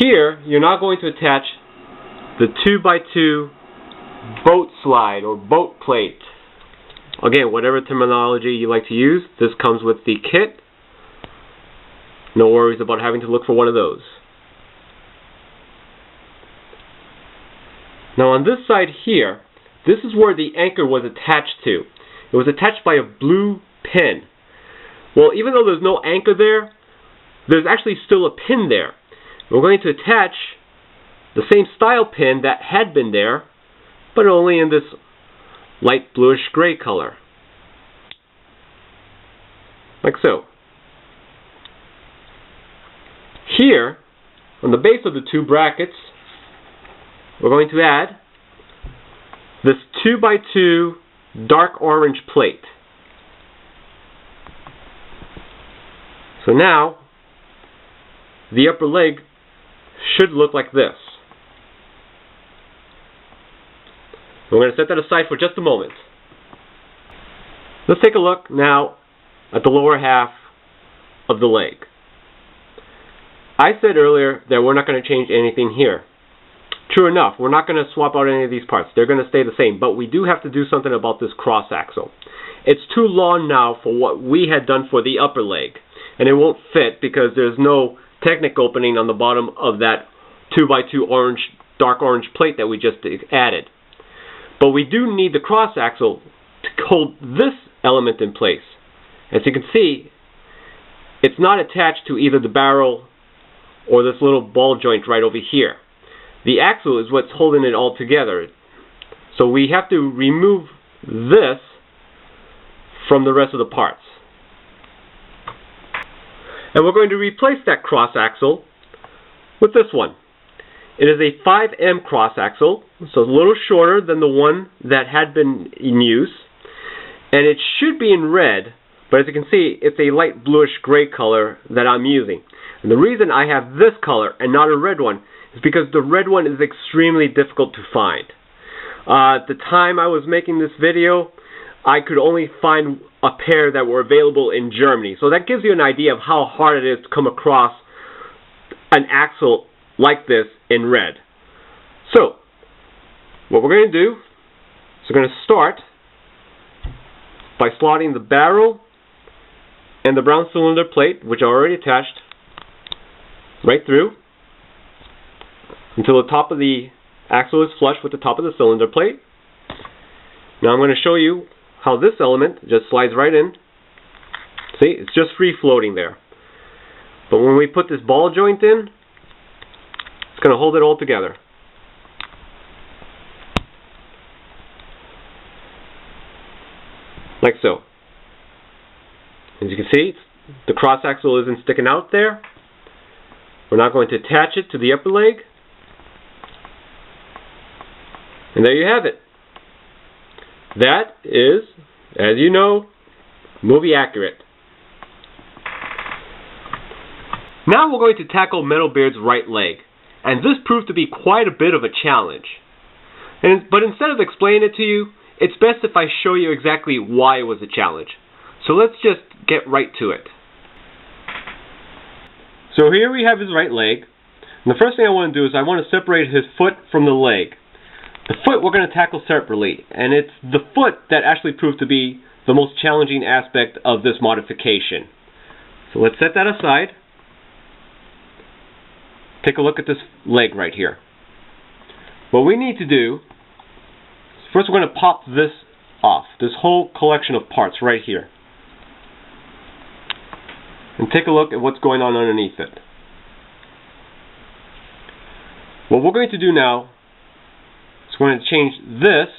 Here, you're not going to attach the 2x2 boat slide or boat plate. Again, whatever terminology you like to use, this comes with the kit. No worries about having to look for one of those. Now on this side here, this is where the anchor was attached to. It was attached by a blue pin. Well, even though there's no anchor there, there's actually still a pin there. We're going to attach the same style pin that had been there, but only in this light bluish gray color. Like so. Here, on the base of the two brackets, we're going to add this 2x2 dark orange plate. So now, the upper leg should look like this. We're going to set that aside for just a moment. Let's take a look now at the lower half of the leg. I said earlier that we're not going to change anything here. True enough, we're not going to swap out any of these parts. They're going to stay the same, but we do have to do something about this cross axle. It's too long now for what we had done for the upper leg, and it won't fit because there's no Technic opening on the bottom of that 2x2 dark orange plate that we just added. But we do need the cross axle to hold this element in place. As you can see, it's not attached to either the barrel or this little ball joint right over here. The axle is what's holding it all together. So we have to remove this from the rest of the parts. And we're going to replace that cross axle with this one. It is a 5M cross axle, so it's a little shorter than the one that had been in use. And it should be in red, but as you can see, it's a light bluish gray color that I'm using. And the reason I have this color and not a red one is because the red one is extremely difficult to find. At the time I was making this video, I could only find a pair that were available in Germany. So that gives you an idea of how hard it is to come across an axle like this in red. So, what we're going to do is we're going to start by slotting the barrel and the brown cylinder plate, which are already attached, right through until the top of the axle is flush with the top of the cylinder plate. Now I'm going to show you how this element just slides right in. See, it's just free floating there. But when we put this ball joint in, it's going to hold it all together. Like so. As you can see, the cross axle isn't sticking out there. We're not going to attach it to the upper leg. And there you have it. That is, as you know, movie accurate. Now we're going to tackle Metalbeard's right leg. And this proved to be quite a bit of a challenge. But instead of explaining it to you, it's best if I show you exactly why it was a challenge. So let's just get right to it. So here we have his right leg. And the first thing I want to do is I want to separate his foot from the leg. The foot we're going to tackle separately, and it's the foot that actually proved to be the most challenging aspect of this modification. So let's set that aside. Take a look at this leg right here. What we need to do is first we're going to pop this off, this whole collection of parts right here. And take a look at what's going on underneath it. What we're going to do now is we're going to change this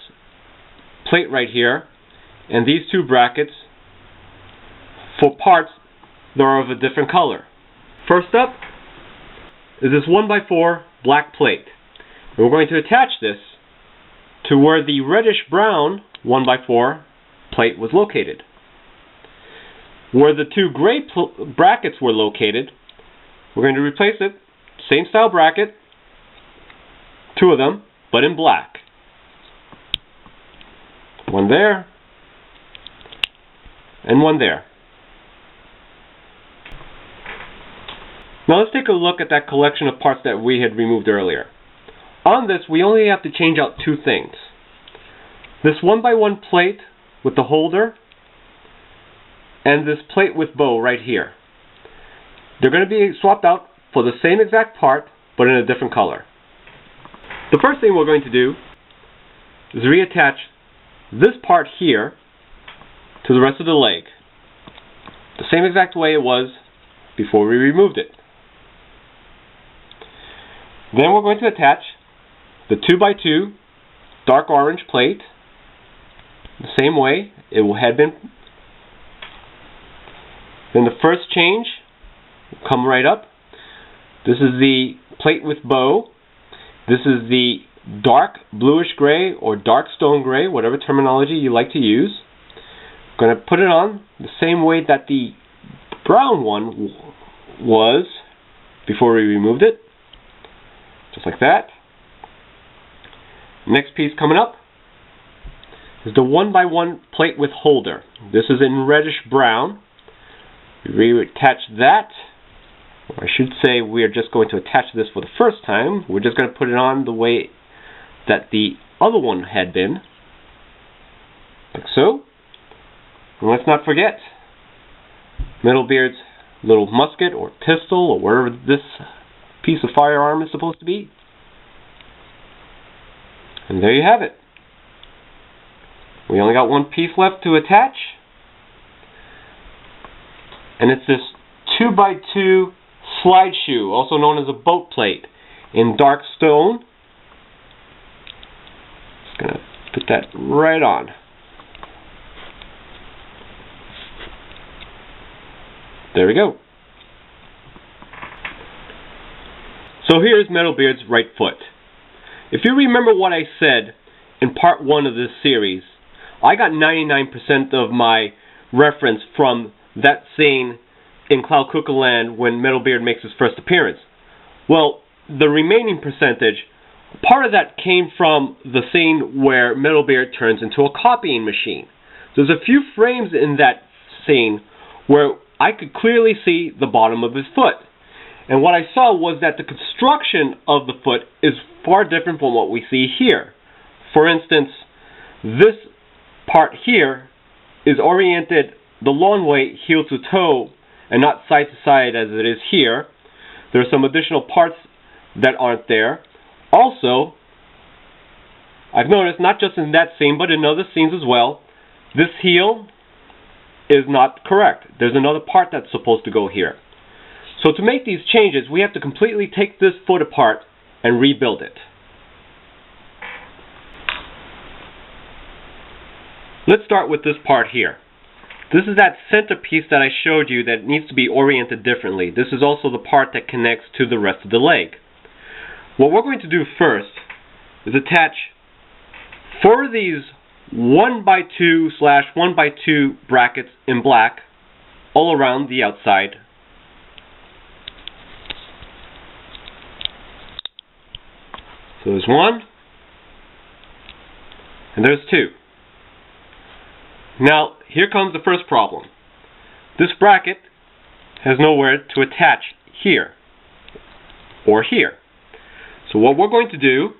plate right here and these two brackets for parts that are of a different color. First up is this 1x4 black plate. And we're going to attach this to where the reddish brown 1x4 plate was located. Where the two gray brackets were located, we're going to replace it, same style bracket, two of them, but in black. One there, and one there. Now let's take a look at that collection of parts that we had removed earlier. On this, we only have to change out two things. This 1x1 plate with the holder and this plate with bow right here. They're going to be swapped out for the same exact part, but in a different color. The first thing we're going to do is reattach this part here to the rest of the leg, the same exact way it was before we removed it. Then we're going to attach the 2x2 dark orange plate the same way it had been. Then the first change will come right up. This is the plate with bow. This is the dark bluish gray or dark stone gray, whatever terminology you like to use. I'm going to put it on the same way that the brown one was before we removed it. Just like that. Next piece coming up is the 1x1 plate with holder. This is in reddish brown. We reattach that. Or I should say we are just going to attach this for the first time. We're just going to put it on the way that the other one had been. Like so. And let's not forget Metalbeard's little musket or pistol or wherever this piece of firearm is supposed to be. And there you have it. We only got one piece left to attach. And it's this 2x2 slide shoe, also known as a boat plate, in dark stone. Just going to put that right on. There we go. So here's Metalbeard's right foot. If you remember what I said in part 1 of this series, I got 99% of my reference from that scene in Cloud Cuckoo Land when Metalbeard makes his first appearance. Well, the remaining percentage, part of that came from the scene where Metalbeard turns into a copying machine. There's a few frames in that scene where I could clearly see the bottom of his foot. And what I saw was that the construction of the foot is far different from what we see here. For instance, this part here is oriented the long way, heel to toe, and not side to side as it is here. There are some additional parts that aren't there. Also, I've noticed, not just in that scene, but in other scenes as well, this heel is not correct. There's another part that's supposed to go here. So to make these changes, we have to completely take this foot apart and rebuild it. Let's start with this part here. This is that centerpiece that I showed you that needs to be oriented differently. This is also the part that connects to the rest of the leg. What we're going to do first is attach 4 of these 1x2/1x2 brackets in black all around the outside. So there's 1, and there's 2. Now, here comes the first problem. This bracket has nowhere to attach here or here. So what we're going to do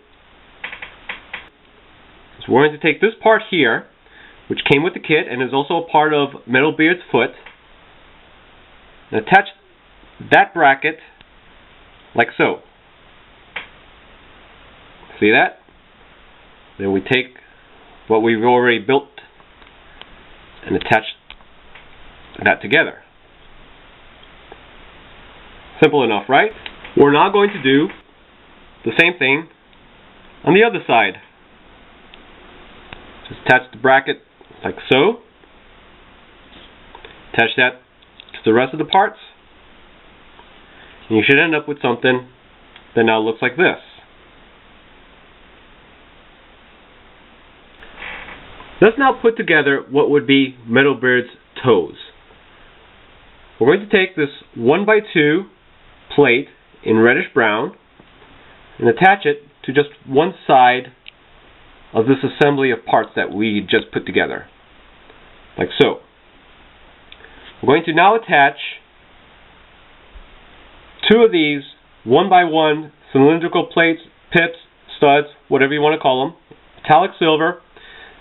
is we're going to take this part here, which came with the kit and is also a part of Metalbeard's foot, and attach that bracket like so. See that? Then we take what we've already built and attach that together. Simple enough, right? We're now going to do the same thing on the other side. Just attach the bracket like so. Attach that to the rest of the parts. And you should end up with something that now looks like this. Let's now put together what would be Metalbeard's toes. We're going to take this 1x2 plate in reddish brown and attach it to just one side of this assembly of parts that we just put together, like so. We're going to now attach 2 of these 1x1 cylindrical plates, pips, studs, whatever you want to call them, metallic silver.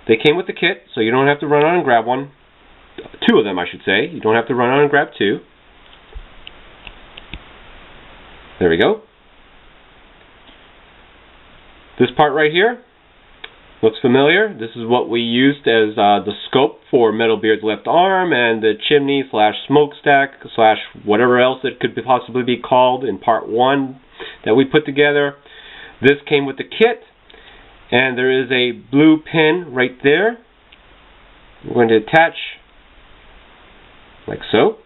They came with the kit, so you don't have to run out and grab one. 2 of them, I should say. You don't have to run out and grab 2. There we go. This part right here looks familiar. This is what we used as the scope for Metalbeard's left arm and the chimney slash smokestack slash whatever else it could possibly be called in part 1 that we put together. This came with the kit, and there is a blue pin right there. We're going to attach like so.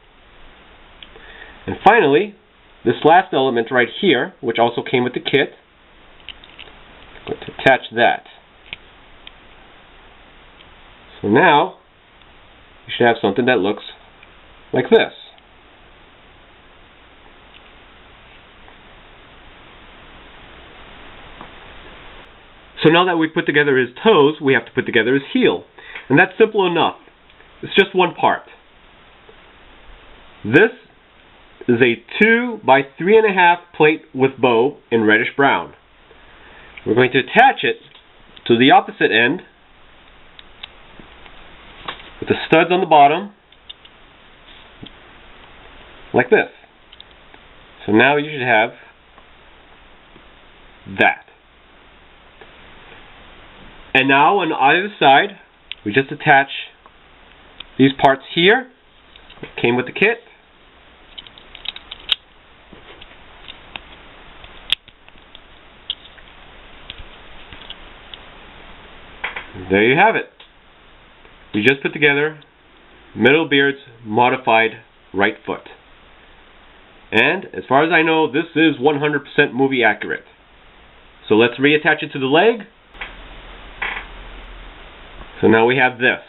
And finally, this last element right here, which also came with the kit, I'm going to attach that. So now, you should have something that looks like this. So now that we've put together his toes, we have to put together his heel. And that's simple enough. It's just one part. This is a 2 by 3.5 plate with bow in reddish brown. We're going to attach it to the opposite end with the studs on the bottom, like this. So now you should have that. And now on either side, we just attach these parts here. It came with the kit. There you have it. We just put together Metalbeard's modified right foot. And as far as I know, this is 100% movie accurate. So let's reattach it to the leg. So now we have this.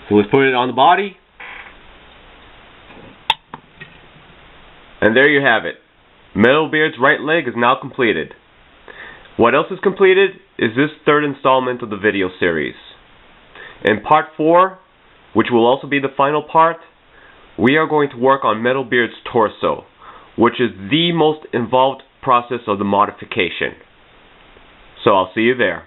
So let's put it on the body. And there you have it. Metalbeard's right leg is now completed. What else is completed is this 3rd installment of the video series. In part 4, which will also be the final part, we are going to work on Metalbeard's torso, which is the most involved process of the modification. So I'll see you there.